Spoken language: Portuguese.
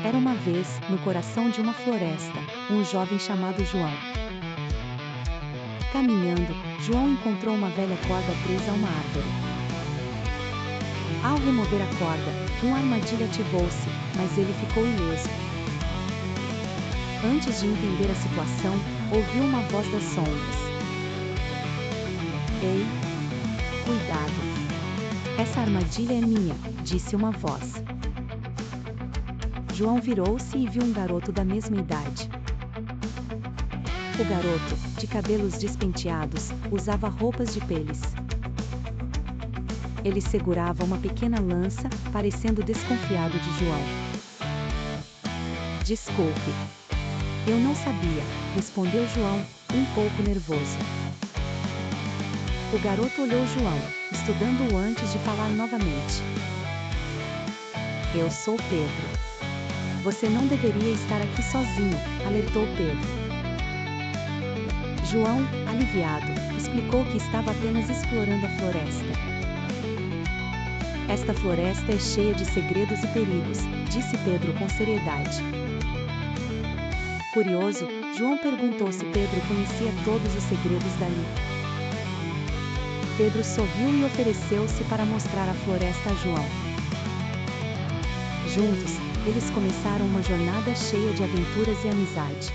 Era uma vez, no coração de uma floresta, um jovem chamado João. Caminhando, João encontrou uma velha corda presa a uma árvore. Ao remover a corda, uma armadilha ativou-se, mas ele ficou ileso. Antes de entender a situação, ouviu uma voz das sombras. Ei! Cuidado! Essa armadilha é minha, disse uma voz. João virou-se e viu um garoto da mesma idade. O garoto, de cabelos despenteados, usava roupas de peles. Ele segurava uma pequena lança, parecendo desconfiado de João. Desculpe. Eu não sabia, respondeu João, um pouco nervoso. O garoto olhou João, estudando-o antes de falar novamente. Eu sou Pedro. Você não deveria estar aqui sozinho, alertou Pedro. João, aliviado, explicou que estava apenas explorando a floresta. Esta floresta é cheia de segredos e perigos, disse Pedro com seriedade. Curioso, João perguntou se Pedro conhecia todos os segredos dali. Pedro sorriu e ofereceu-se para mostrar a floresta a João. Juntos, eles começaram uma jornada cheia de aventuras e amizade.